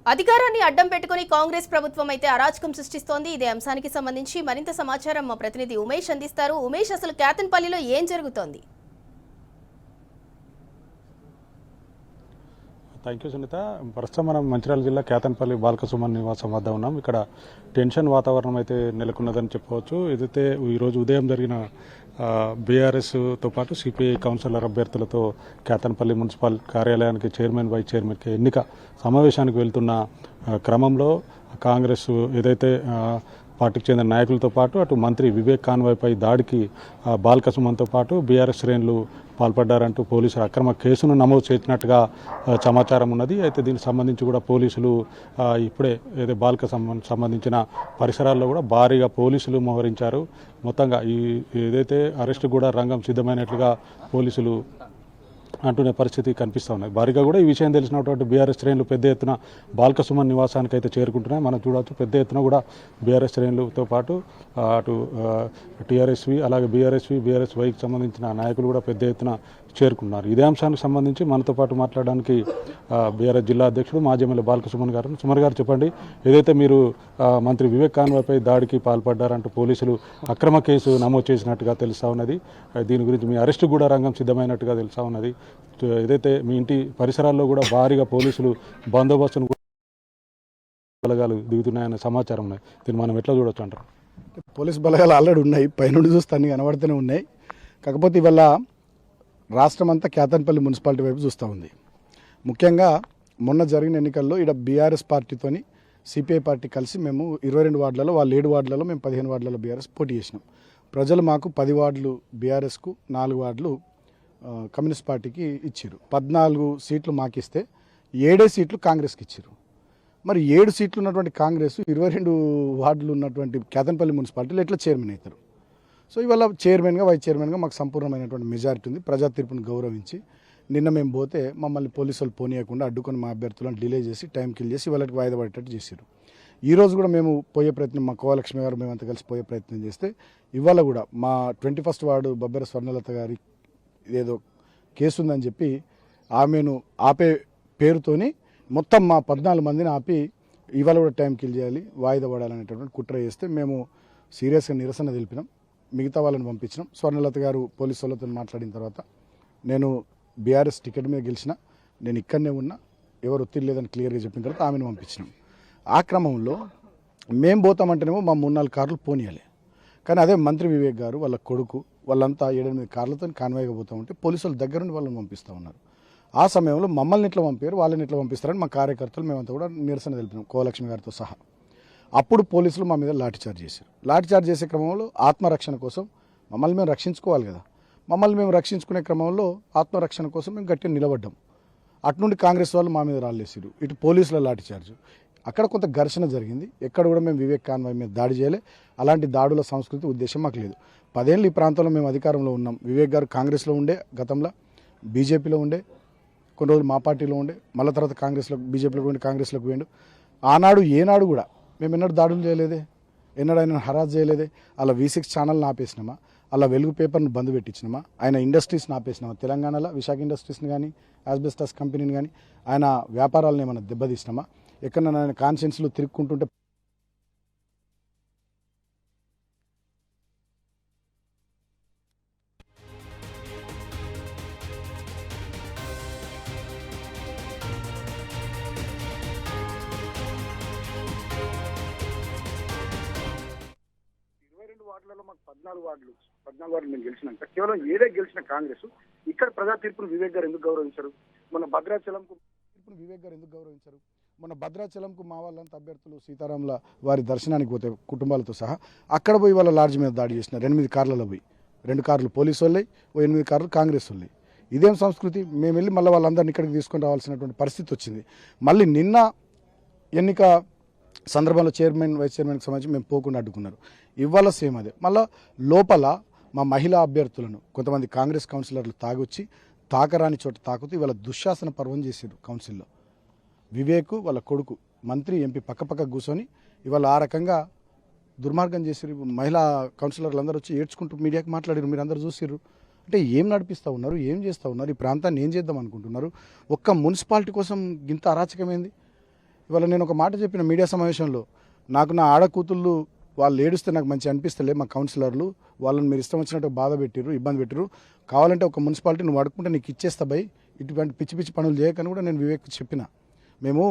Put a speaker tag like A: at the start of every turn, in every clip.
A: అధికారాన్ని అడ్డం పెట్టుకుని కాంగ్రెస్ ప్రభుత్వం అయితే అరాచకం సృష్టిస్తోంది. ఇదే అంశానికి సంబంధించి మరింత సమాచారం మా ప్రతినిధి ఉమేష్ అందిస్తారు. ఉమేష్, అసలు కేతన్పల్లిలో ఏం జరుగుతోంది?
B: Thank you Sunitha. ప్రస్తుతం మనం మంచిర్యాల జిల్లా కేతన్పల్లి బాలకసుమన్ నివాసం వద్ద ఉన్నాం. ఇక్కడ టెన్షన్ వాతావరణం అయితే నెలకొన్నదని చెప్పవచ్చు. ఏదైతే ఈరోజు ఉదయం జరిగిన బీఆర్ఎస్తో పాటు సిపిఐ కౌన్సిలర్ అభ్యర్థులతో కేతన్పల్లి మున్సిపల్ కార్యాలయానికి చైర్మన్ వైస్ చైర్మన్కి ఎన్నిక సమావేశానికి వెళ్తున్న క్రమంలో కాంగ్రెస్ ఏదైతే పార్టీకి చెందిన నాయకులతో పాటు అటు మంత్రి వివేక్ కాన్వాయ్పై దాడికి బాలకసుమన్తో పాటు బీఆర్ఎస్ శ్రేణులు పాల్పడ్డారంటూ పోలీసులు అక్రమ కేసును నమోదు చేసినట్టుగా సమాచారం ఉన్నది. అయితే దీనికి సంబంధించి కూడా పోలీసులు ఇప్పుడే ఏదో సంబంధించిన పరిసరాల్లో కూడా భారీగా పోలీసులు మోహరించారు. మొత్తంగా ఏదైతే అరెస్ట్ కూడా రంగం సిద్ధమైనట్లుగా పోలీసులు అంటునే పరిస్థితి కనిపిస్తూ ఉన్నాయి. భారీగా కూడా ఈ విషయం తెలిసినటువంటి బీఆర్ఎస్ శ్రేణులు పెద్ద ఎత్తున బాలకసుమన్ నివాసానికి అయితే చేరుకుంటున్నాయి. మనం చూడవచ్చు పెద్ద ఎత్తున కూడా బీఆర్ఎస్ శ్రేణులతో పాటు అటు టీఆర్ఎస్వి అలాగే బీఆర్ఎస్ వైకి సంబంధించిన నాయకులు కూడా పెద్ద ఎత్తున చేరుకున్నారు. ఇదే అంశానికి సంబంధించి మనతో పాటు మాట్లాడడానికి బీఆర్ఎస్ జిల్లా అధ్యక్షుడు మాజీ ఎమ్మెల్యే బాలకసుమన్ గారు. సుమన్ గారు, చెప్పండి, ఏదైతే మీరు మంత్రి వివేక్ కాన్వాయ్పై దాడికి పాల్పడ్డారంటూ పోలీసులు అక్రమ కేసు నమోదు చేసినట్టుగా తెలుస్తూ ఉన్నది. దీని గురించి మీ అరెస్టు కూడా రంగం సిద్ధమైనట్టుగా తెలుస్తూ ఉన్నది. ఏదైతే మీ ఇంటి పరిసరాల్లో కూడా భారీగా పోలీసులు బందోబస్తును బలగాలు దిగుతున్నాయన్న సమాచారం ఉన్నాయి. దీన్ని మనం ఎట్లా చూడొచ్చు అంటారు?
C: పోలీస్ బలగాలు ఆల్రెడీ ఉన్నాయి, పైనుండి చూస్తే అన్ని కనబడుతూనే ఉన్నాయి. కాకపోతే ఇవాళ రాష్ట్రం అంతా కేతన్పల్లి మున్సిపాలిటీ వైపు చూస్తూ ఉంది. ముఖ్యంగా మొన్న జరిగిన ఎన్నికల్లో ఇక్కడ బీఆర్ఎస్ పార్టీతోని సిపిఐ పార్టీ కలిసి మేము 22 వార్డులలో, వాళ్ళు 7 వార్డులలో, మేము 15 వార్డులలో బీఆర్ఎస్ పోటీ చేసినాం. ప్రజలు మాకు 10 వార్డులు బీఆర్ఎస్కు, 4 వార్డులు కమ్యూనిస్ట్ పార్టీకి ఇచ్చారు. 14 సీట్లు మాకిస్తే 7 సీట్లు కాంగ్రెస్కి ఇచ్చారు. మరి 7 సీట్లు ఉన్నటువంటి కాంగ్రెస్ 22 వార్డులు ఉన్నటువంటి కేతన్పల్లి మున్సిపాలిటీలో ఎట్లా చైర్మన్ అవుతారు? సో ఇవాళ చైర్మన్గా, వైస్ చైర్మన్గా మాకు సంపూర్ణమైనటువంటి మెజారిటీ ఉంది. ప్రజా తీర్పును గౌరవించి నిన్న మేము పోతే మమ్మల్ని పోలీసులు పోనీయకుండా అడ్డుకొని మా అభ్యర్థులను డిలే చేసి టైం కిల్ చేసి వాళ్ళకి వాయిదా పడేటట్టు చేశారు. ఈరోజు కూడా మేము పోయే ప్రయత్నం, మా కోవలక్ష్మి గారు మేమంతా కలిసి పోయే ప్రయత్నం చేస్తే ఇవాళ కూడా మా 21st వార్డు బొబ్బెర స్వర్ణలత గారి ఏదో కేసు ఉందని చెప్పి ఆమెను ఆపే పేరుతోని మొత్తం మా 14 మందిని ఆపి ఇవాళ కూడా టైం కిల్ చేయాలి, వాయిదా పడాలనేటటువంటి కుట్ర చేస్తే మేము సీరియస్గా నిరసన తెలిపినాం. మిగతా వాళ్ళని పంపించినాం. స్వర్ణలత గారు పోలీసు వాళ్ళతో మాట్లాడిన తర్వాత నేను బీఆర్ఎస్ టికెట్ మీద గెలిచిన, నేను ఇక్కడనే ఉన్నా, ఎవరు ఒత్తిడి లేదని క్లియర్గా చెప్పిన తర్వాత ఆమెను పంపించినాం. ఆ క్రమంలో మేము పోతామంటేనేమో మా 3-4 కార్లు పోనీయాలి. కానీ అదే మంత్రి వివేక్ గారు వాళ్ళ కొడుకు వాళ్ళంతా 7-8 కార్లతో కాన్వాయ్గా పోతూ ఉంటే పోలీసుల దగ్గర నుండి వాళ్ళని పంపిస్తూ ఉన్నారు. ఆ సమయంలో మమ్మల్ని ఇట్లా పంపారు, వాళ్ళని ఇట్లా పంపిస్తారని మా కార్యకర్తలు మేమంతా కూడా నిరసన తెలిపినాం, కోవలక్ష్మి గారితో సహా. అప్పుడు పోలీసులు మా మీద లాఠీచార్జ్ చేశారు. లాఠీచార్జ్ చేసే క్రమంలో ఆత్మరక్షణ కోసం మమ్మల్ని మేము రక్షించుకోవాలి కదా, మమ్మల్ని మేము రక్షించుకునే క్రమంలో ఆత్మరక్షణ కోసం మేము గట్టిగా నిలబడ్డాం. అటునుండి కాంగ్రెస్ వాళ్ళు మా మీద రాళ్ళేసారు, ఇటు పోలీసుల లాఠీచార్జ్. అక్కడ కొంత ఘర్షణ జరిగింది. ఎక్కడ కూడా మేము వివేక్ కాన్వాయ్ మీద దాడి చేయలే. అలాంటి దాడుల సంస్కృతి ఉద్దేశం మాకు లేదు. 10 ఏళ్ళు ఈ ప్రాంతంలో మేము అధికారంలో ఉన్నాం. వివేక్ గారు కాంగ్రెస్లో ఉండే, గతంలో బీజేపీలో ఉండే, కొన్ని రోజులు మా పార్టీలో ఉండే, మళ్ళీ తర్వాత బీజేపీలోకి ఉండి కాంగ్రెస్లోకి పోయిండు. ఆనాడు ఏనాడు కూడా మేము ఎన్నడూ దాడులు చేయలేదే, ఎన్నడూ ఆయన హరాజ్ చేయలేదే. అలా V6 ఛానల్ని ఆపేసినామా, అలా వెలుగు పేపర్ను బంద్ పెట్టించినామా, ఆయన ఇండస్ట్రీస్ని ఆపేసినామా, తెలంగాణలో విశాఖ ఇండస్ట్రీస్ని కానీ యాస్బెస్టాస్ కంపెనీని కానీ ఆయన వ్యాపారాలను ఏమైనా దెబ్బతీసినామా, ఎక్కడైనా ఆయన కాన్షియన్స్లో తిరుక్కుంటుంటే
D: వార్డులలో మాకు 14 వార్డులు మేము గెలిచినాక కేవలం 7 గెలిచిన కాంగ్రెస్ ఇక్కడ ప్రజా తీర్పును వివేక్ గారు ఎందుకు గౌరవించారు? మొన్న భద్రాచలంకు మా వాళ్ళంతా అభ్యర్థులు సీతారాముల వారి దర్శనానికి పోతే కుటుంబాలతో సహా అక్కడ పోయి వాళ్ళ లాడ్జ్ మీద దాడి చేసినారు. 8 కార్లలో పోయి 2 కార్లు పోలీసు వాళ్ళే, 8 కార్లు కాంగ్రెస్ వాళ్ళే. ఇదేం సంస్కృతి? మేము వెళ్ళి మళ్ళీ వాళ్ళందరినీ ఇక్కడికి తీసుకొని రావాల్సినటువంటి పరిస్థితి వచ్చింది. మళ్ళీ నిన్న ఎన్నిక సందర్భంలో చైర్మన్, వైస్ చైర్మన్కి సంబంధించి మేము పోకుండా అడ్డుకున్నారు. ఇవాళ సేమ్ అదే. మళ్ళీ లోపల మా మహిళా అభ్యర్థులను కొంతమంది కాంగ్రెస్ కౌన్సిలర్లు తాగొచ్చి తాకరాని చోట తాకుతూ ఇవాళ దుశ్శాసన పర్వం చేశారు కౌన్సిల్లో. వివేక్ వాళ్ళ కొడుకు మంత్రి, ఎంపీ పక్క కూర్చొని ఇవాళ ఆ రకంగా దుర్మార్గం చేశారు. మహిళా కౌన్సిలర్లు అందరూ వచ్చి ఏడ్చుకుంటూ మీడియాకి మాట్లాడారు, మీరు అందరూ చూసిర్రు. అంటే ఏం నడిపిస్తూ ఉన్నారు, ఏం చేస్తూ ఉన్నారు, ఈ ప్రాంతాన్ని ఏం చేద్దాం అనుకుంటున్నారు? ఒక్క మున్సిపాలిటీ కోసం ఇంత అరాచకమైంది.
C: ఇవాళ నేను ఒక మాట చెప్పిన మీడియా సమావేశంలో, నాకు నా ఆడకూతుళ్ళు వాళ్ళు ఏడుస్తే నాకు మంచి అనిపిస్తలే, మా కౌన్సిలర్లు వాళ్ళని మీరు ఇష్టం వచ్చినట్టు బాధ పెట్టిర్రు, ఇబ్బంది పెట్టిర్రు, కావాలంటే ఒక మున్సిపాలిటీ నువ్వు అడుక్కుంటే నీకు ఇచ్చేస్తా బై, ఇటువంటి పిచ్చి పిచ్చి పనులు చేయకని కూడా నేను వివేక్ చెప్పిన. మేము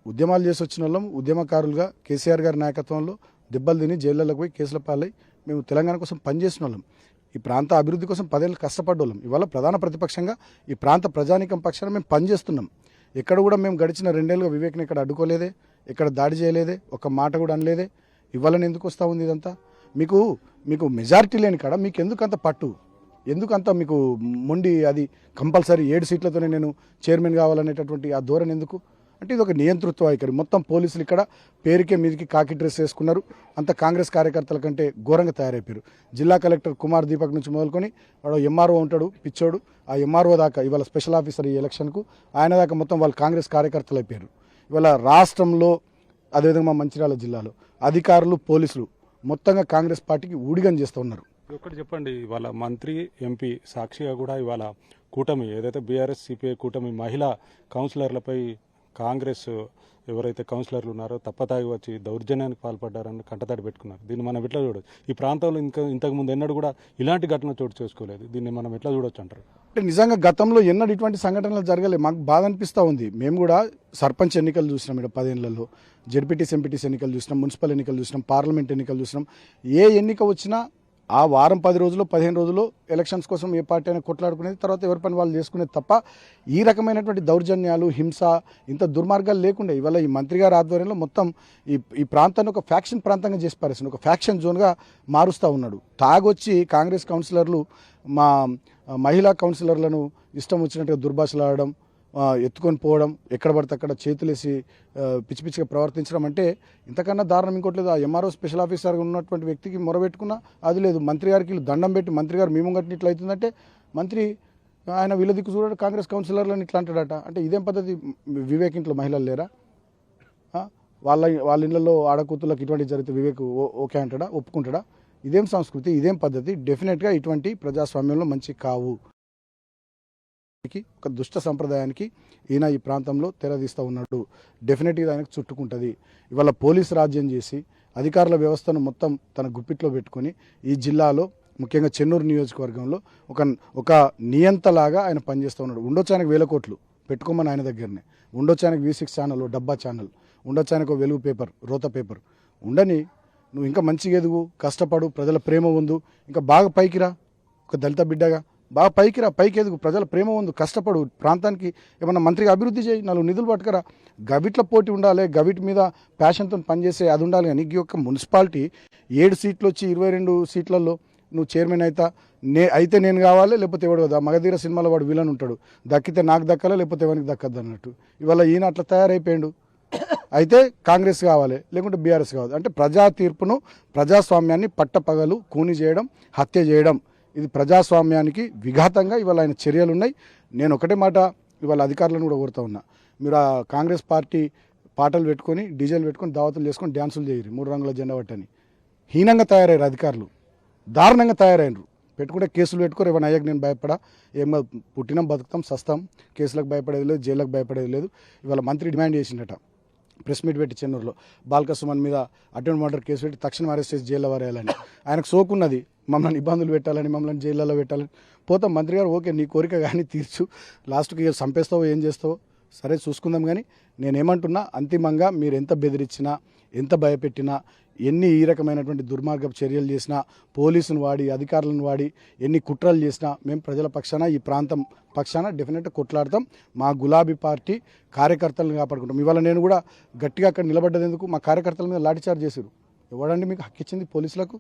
C: ఉద్యమాలు చేసి వచ్చిన వాళ్ళం, ఉద్యమకారులుగా కేసీఆర్ గారి నాయకత్వంలో దెబ్బలు తిని జైళ్ళలోకి పోయి కేసుల పాలై మేము తెలంగాణ కోసం పనిచేసిన వాళ్ళం, ఈ ప్రాంత అభివృద్ధి కోసం 10 ఏళ్ళు కష్టపడ్డోళ్ళం. ఇవాళ ప్రధాన ప్రతిపక్షంగా ఈ ప్రాంత ప్రజానీకం పక్షాన మేము పనిచేస్తున్నాం. ఎక్కడ కూడా మేము గడిచిన 2 ఏళ్ళుగా వివేక్ని ఇక్కడ అడ్డుకోలేదే, ఇక్కడ దాడి చేయలేదే, ఒక మాట కూడా అనలేదే. ఇవ్వాలని ఎందుకు వస్తూ ఉంది ఇదంతా? మీకు మెజారిటీ లేని కాడ మీకు ఎందుకు అంత పట్టు, ఎందుకంత మీకు మొండి, అది కంపల్సరీ 7 సీట్లతోనే నేను చైర్మన్ కావాలనేటటువంటి ఆ ధోరణి ఎందుకు? అంటే ఇది ఒక నియంతృత్వ వైఖరి. మొత్తం పోలీసులు ఇక్కడ పేరుకే మీదికి కాకి డ్రెస్ వేసుకున్నారు, అంత కాంగ్రెస్ కార్యకర్తల కంటే ఘోరంగా తయారైపోయారు. జిల్లా కలెక్టర్ కుమార్ దీపక్ నుంచి మొదలుకొని వాడు ఎంఆర్ఓ ఉంటాడు పిచ్చోడు, ఆ ఎంఆర్ఓ దాకా ఇవాళ స్పెషల్ ఆఫీసర్ ఈ ఎలక్షన్కు ఆయన దాకా మొత్తం వాళ్ళు కాంగ్రెస్ కార్యకర్తలు అయిపోయారు. ఇవాళ రాష్ట్రంలో అదేవిధంగా మా మంచిర్యాల జిల్లాలో అధికారులు పోలీసులు మొత్తంగా కాంగ్రెస్ పార్టీకి ఊడిగం చేస్తూ ఉన్నారు.
B: ఒకటి చెప్పండి, ఇవాళ మంత్రి ఎంపీ సాక్షిగా కూడా ఇవాళ కూటమి ఏదైతే బీఆర్ఎస్ సిపిఐ కూటమి మహిళా కౌన్సిలర్లపై కాంగ్రెస్ ఎవరైతే కౌన్సిలర్లు ఉన్నారో తప్పతాగి వచ్చి దౌర్జన్యానికి పాల్పడ్డారని కంటతడి పెట్టుకున్నారు. దీన్ని మనం ఎట్లా చూడొచ్చు? ఈ ప్రాంతంలో ఇంతకుముందు ఎన్నడూ కూడా ఇలాంటి ఘటన చోటు చేసుకోలేదు. దీన్ని మనం ఎట్లా చూడొచ్చు అంటారు?
C: అంటే నిజంగా గతంలో ఎన్నడూ ఇటువంటి సంఘటనలు జరగలేదు. మాకు బాధ అనిపిస్తూ ఉంది. మేము కూడా సర్పంచ్ ఎన్నికలు చూసినాం, ఇక్కడ 10 ఏళ్లలో జెడ్పీటీసీ ఎంపీటీసీ ఎన్నికలు చూసినాం, మున్సిపల్ ఎన్నికలు చూసినాం, పార్లమెంట్ ఎన్నికలు చూసినాం. ఏ ఎన్నిక వచ్చినా ఆ వారం 10 రోజులు 15 రోజులు ఎలక్షన్స్ కోసం ఏ పార్టీ అయినా కొట్లాడుకునేది, తర్వాత ఎవరి పని వాళ్ళు చేసుకునేది తప్ప ఈ రకమైనటువంటి దౌర్జన్యాలు, హింస, ఇంత దుర్మార్గాలు లేకుండా ఇవాళ ఈ మంత్రి గారి ఆధ్వర్యంలో మొత్తం ఈ ప్రాంతాన్ని ఒక ఫ్యాక్షన్ ప్రాంతంగా చేసి పారేసింది, ఒక ఫ్యాక్షన్ జోన్గా మారుస్తూ ఉన్నాడు. తాగొచ్చి కాంగ్రెస్ కౌన్సిలర్లు మా మహిళా కౌన్సిలర్లను ఇష్టం వచ్చినట్టుగా దుర్భాషలాడడం, ఎత్తుకొని పోవడం, ఎక్కడ పడితే అక్కడ చేతులేసి పిచ్చి పిచ్చిగా ప్రవర్తించడం అంటే ఇంతకన్నా దారుణం ఇంకోటి లేదు. ఆ ఎంఆర్ఓ స్పెషల్ ఆఫీసర్గా ఉన్నటువంటి వ్యక్తికి మొరబెట్టుకున్నా అది లేదు. మంత్రి గారికి దండం పెట్టి మంత్రి గారు మేము గట్టిన ఇట్లా అవుతుందంటే మంత్రి ఆయన వీళ్ళ దిక్కు చూడ కాంగ్రెస్ కౌన్సిలర్లను ఇట్లా అంటాడట. అంటే ఇదేం పద్ధతి? వివేక్ ఇంట్లో మహిళలు లేరా? వాళ్ళ ఇళ్లలో ఆడకూతులకు ఇటువంటి జరిగితే వివేక్ ఓకే అంటాడా, ఒప్పుకుంటాడా? ఇదేం సంస్కృతి, ఇదేం పద్ధతి? డెఫినెట్గా ఇటువంటి ప్రజాస్వామ్యంలో మంచి కావు. ఒక దుష్ట సంప్రదాయానికి ఈయన ఈ ప్రాంతంలో తెరదీస్తూ ఉన్నాడు. డెఫినెట్గా ఆయనకు చుట్టుకుంటుంది. ఇవాళ పోలీసు రాజ్యం చేసి అధికారుల వ్యవస్థను మొత్తం తన గుప్పిట్లో పెట్టుకొని ఈ జిల్లాలో ముఖ్యంగా చెన్నూరు నియోజకవర్గంలో ఒక నియంతలాగా ఆయన పనిచేస్తూ ఉన్నాడు. ఉండొచ్చు ఆయనకు 1000 కోట్లు పెట్టుకోమని ఆయన దగ్గరనే, ఉండొచ్చు ఆయనకు V6 ఛానల్, డబ్బా ఛానల్, ఉండొచ్చు ఆయనకు వెలుగు పేపర్, రోత పేపర్ ఉండని. నువ్వు ఇంకా మంచిగా ఎదుగు, కష్టపడు, ప్రజల ప్రేమ ఉందు, ఇంకా బాగా పైకి రా, ఒక దళిత బిడ్డగా బాగా పైకి రా, పైకి ఎదుగు, ప్రజల ప్రేమ ఉంది, కష్టపడు, ప్రాంతానికి ఏమన్నా మంత్రిగా అభివృద్ధి చేయి, 4 నిధులు పట్టుకరా. గవిట్ల పోటీ ఉండాలి, గవిటి మీద ప్యాషన్తో పనిచేసే అది ఉండాలి. కానీ ఈ యొక్క మున్సిపాలిటీ 7 సీట్లు వచ్చి 22 సీట్లలో నువ్వు చైర్మన్ అయితే నేను కావాలి, లేకపోతే ఎవడు కదా. మగధీర సినిమాలో వాడు విలన్ ఉంటాడు, దక్కితే నాకు దక్కాలి, లేకపోతే ఎవరికి దక్కద్దు అన్నట్టు. ఇవాళ ఈయన అట్లా తయారైపోయాడు. అయితే కాంగ్రెస్ కావాలి, లేకుంటే బీఆర్ఎస్ కావాలి. అంటే ప్రజా తీర్పును, ప్రజాస్వామ్యాన్ని పట్టపగలు కూని చేయడం, హత్య చేయడం, ఇది ప్రజాస్వామ్యానికి విఘాతంగా ఇవాళ ఆయన చర్యలు ఉన్నాయి. నేను ఒకటే మాట ఇవాళ అధికారులను కూడా కోరుతా ఉన్నా, మీరు ఆ కాంగ్రెస్ పార్టీ పాటలు పెట్టుకొని డీజేలు పెట్టుకొని దావతులు చేసుకొని డ్యాన్సులు చేయరు, 3 రంగుల జెండా పట్టని. హీనంగా తయారయ్యారు అధికారులు, దారుణంగా తయారైనరు. పెట్టుకుంటే కేసులు పెట్టుకోరు. ఏమైనా అయ్యాక నేను భయపడా, ఏమో పుట్టినాం బతుకుతాం సస్తాం, కేసులకు భయపడేది లేదు, జైళ్ళకు భయపడేది లేదు. ఇవాళ మంత్రి డిమాండ్ చేసిండట ప్రెస్ మీట్ పెట్టి చెన్నూరులో, బాల్క సుమన్ మీద అటెంప్ట్ మర్డర్ కేసు పెట్టి తక్షణం అరెస్ట్ చేసి జైల్లో వరేయాలని. ఆయనకు సోకున్నది, మమ్మల్ని ఇబ్బందులు పెట్టాలని, మమ్మల్ని జైళ్ళలో పెట్టాలని. పోతాం మంత్రి గారు, ఓకే నీ కోరిక కానీ తీర్చు, లాస్ట్కి చంపేస్తావో ఏం చేస్తావో సరే చూసుకుందాం. కానీ నేనేమంటున్నా, అంతిమంగా మీరు ఎంత బెదిరించినా, ఎంత భయపెట్టినా, ఎన్ని ఈ రకమైనటువంటి దుర్మార్గపు చర్యలు చేసినా, పోలీసును వాడి, అధికారులను వాడి ఎన్ని కుట్రలు చేసినా, మేము ప్రజల పక్షాన, ఈ ప్రాంతం పక్షాన డెఫినెట్గా కొట్లాడతాం. మా గులాబీ పార్టీ కార్యకర్తలను కాపాడుకుంటాం. ఇవాళ నేను కూడా గట్టిగా అక్కడ నిలబడ్డది ఎందుకు, మా కార్యకర్తల మీద లాఠీచార్జ్ చేశారు. ఎవడండి మీకు హక్కు ఇచ్చింది? పోలీసులకు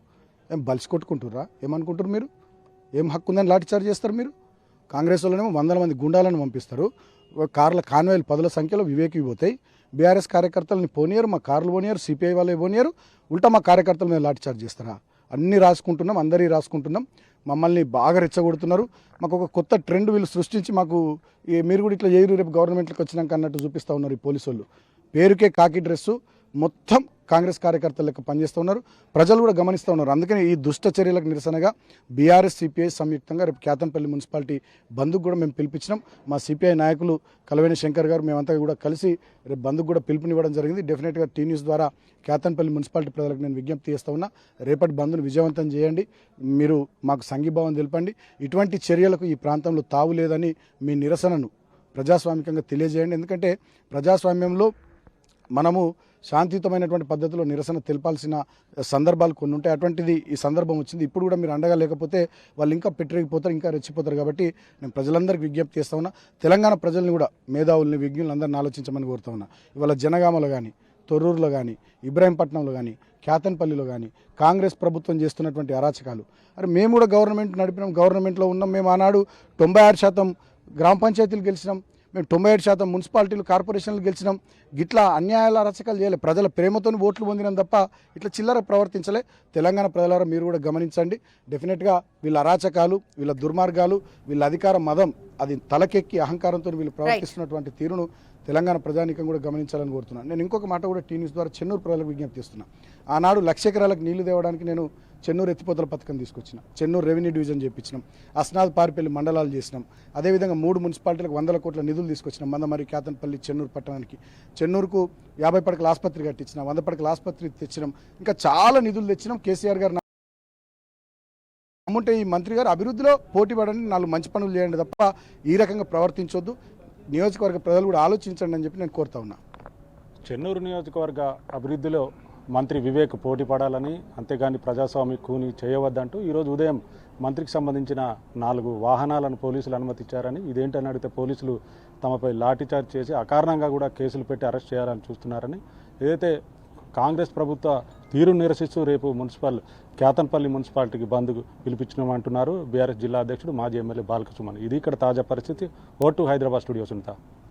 C: ఏం బలిసి కొట్టుకుంటుర్రా? ఏమనుకుంటారు మీరు? ఏం హక్కు ఉందని లాఠీచార్జ్ చేస్తారు మీరు? కాంగ్రెస్ వాళ్ళనేమో 100 మంది గుండాలను పంపిస్తారు, కార్ల కాన్వాయిలు 10ల సంఖ్యలో వివేకి పోతాయి. బీఆర్ఎస్ కార్యకర్తలని పోనీయరు, మా కార్లు పోనీయరు, సిపిఐ వాళ్ళే పోనీయరు, ఉల్టా మా కార్యకర్తల మీద లాఠీచార్జ్ చేస్తారా? అన్నీ రాసుకుంటున్నాం, అందరి రాసుకుంటున్నాం, మమ్మల్ని బాగా రెచ్చగొడుతున్నారు. మాకు ఒక కొత్త ట్రెండ్ వీళ్ళు సృష్టించి మాకు మీరు కూడా ఇట్లా చేయరు రేపు గవర్నమెంట్కి వచ్చినాక అన్నట్టు చూపిస్తూ ఉన్నారు ఈ పోలీసు వాళ్ళు. పేరుకే కాకి డ్రెస్సు, మొత్తం కాంగ్రెస్ కార్యకర్తలు లెక్క పనిచేస్తూ ఉన్నారు. ప్రజలు కూడా గమనిస్తూ ఉన్నారు. అందుకని ఈ దుష్ట చర్యలకు నిరసనగా బీఆర్ఎస్ సిపిఐ సంయుక్తంగా రేపు కేతన్పల్లి మున్సిపాలిటీ బంద్కు కూడా మేము పిలిపించినాం. మా సిపిఐ నాయకులు కలవేని శంకర్ గారు మేమంతా కూడా కలిసి రేపు బంద్కు కూడా పిలుపునివ్వడం జరిగింది. డెఫినెట్గా టీ న్యూస్ ద్వారా కేతన్పల్లి మున్సిపాలిటీ ప్రజలకు నేను విజ్ఞప్తి చేస్తూ ఉన్నా, రేపటి బంద్ను విజయవంతం చేయండి. మీరు మాకు సంఘీభావం తెలపండి. ఇటువంటి చర్యలకు ఈ ప్రాంతంలో తావు లేదని మీ నిరసనను ప్రజాస్వామికంగా తెలియజేయండి. ఎందుకంటే ప్రజాస్వామ్యంలో మనము శాంతియుతమైనటువంటి పద్ధతిలో నిరసన తెలపాల్సిన సందర్భాలు కొన్ని ఉంటాయి. అటువంటిది ఈ సందర్భం వచ్చింది. ఇప్పుడు కూడా మీరు అండగా లేకపోతే వాళ్ళు ఇంకా పెట్టిపోతారు, ఇంకా రెచ్చిపోతారు. కాబట్టి నేను ప్రజలందరికీ విజ్ఞప్తి చేస్తా ఉన్నా, తెలంగాణ ప్రజల్ని కూడా మేధావుల్ని విజ్ఞులను అందరిని ఆలోచించమని కోరుతా ఉన్నా. ఇవాళ జనగామలో కానీ, తొర్రూరులో కానీ, ఇబ్రాహీంపట్నంలో కానీ, కేతన్పల్లిలో కానీ కాంగ్రెస్ ప్రభుత్వం చేస్తున్నటువంటి అరాచకాలు, అరే మేము కూడా గవర్నమెంట్ నడిపినాం, గవర్నమెంట్లో ఉన్నాం. మేము ఆనాడు 96% గ్రామ పంచాయతీలు గెలిచినాం, మేము 97% మున్సిపాలిటీలు కార్పొరేషన్లు గెలిచినాం. గిట్లా అన్యాయాల అరాచకాలు చేయలే, ప్రజల ప్రేమతో ఓట్లు పొందినాం తప్ప ఇట్లా చిల్లర ప్రవర్తించలే. తెలంగాణ ప్రజలారా మీరు కూడా గమనించండి. డెఫినెట్గా వీళ్ళ అరాచకాలు, వీళ్ళ దుర్మార్గాలు, వీళ్ళ అధికార మదం అది తలకెక్కి అహంకారంతో వీళ్ళు ప్రవర్తిస్తున్నటువంటి తీరును తెలంగాణ ప్రజానీకం కూడా గమనించాలని కోరుతున్నాను. నేను ఇంకొక మాట కూడా టీ న్యూస్ ద్వారా చెన్నూరు ప్రజలకు విజ్ఞప్తి చేస్తున్నా. ఆనాడు 1,00,000 ఎకరాలకు నీళ్లు తేవడానికి నేను చెన్నూరు ఎత్తిపోతల పథకం తీసుకొచ్చిన, చెన్నూరు రెవెన్యూ డివిజన్ చేయించినాం, అస్నాద్ పారిపల్లి మండలాలు చేసినాం. అదేవిధంగా 3 మున్సిపాలిటీలకు 100 కోట్ల నిధులు తీసుకొచ్చినాం. మందమరి, కేతన్పల్లి, చెన్నూరు పట్టణానికి. చెన్నూరుకు 50 పడకల ఆసుపత్రి కట్టించినాం, 100 పడకల ఆసుపత్రి తెచ్చినాం. ఇంకా చాలా నిధులు తెచ్చినాం. కేసీఆర్ గారు అమ్ముంటే ఈ మంత్రి గారు అభివృద్ధిలో పోటీ పడండి, 4 మంచి పనులు చేయండి తప్ప ఈ రకంగా ప్రవర్తించొద్దు. నియోజకవర్గ ప్రజలు కూడా ఆలోచించండి అని చెప్పి నేను కోరుతా ఉన్నా.
B: చెన్నూరు నియోజకవర్గ అభివృద్ధిలో మంత్రి వివేక్ పోటీ పడాలని, అంతేగాని ప్రజాస్వామ్య కూని చేయవద్దంటూ ఈరోజు ఉదయం మంత్రికి సంబంధించిన 4 వాహనాలను పోలీసులు అనుమతించారని, ఇదేంటని అడిగితే పోలీసులు తమపై లాఠీచార్జ్ చేసి అకారణంగా కూడా కేసులు పెట్టి అరెస్ట్ చేయాలని చూస్తున్నారని, ఏదైతే కాంగ్రెస్ ప్రభుత్వ తీరు నిరసిస్తూ రేపు కేతన్పల్లి మున్సిపాలిటీకి బంద్కు పిలిపించినామంటున్నారు బీఆర్ఎస్ జిల్లా అధ్యక్షుడు మాజీ ఎమ్మెల్యే బాల్క సుమన్. ఇది ఇక్కడ తాజా పరిస్థితి. ఓటు హైదరాబాద్ స్టూడియో సునీత.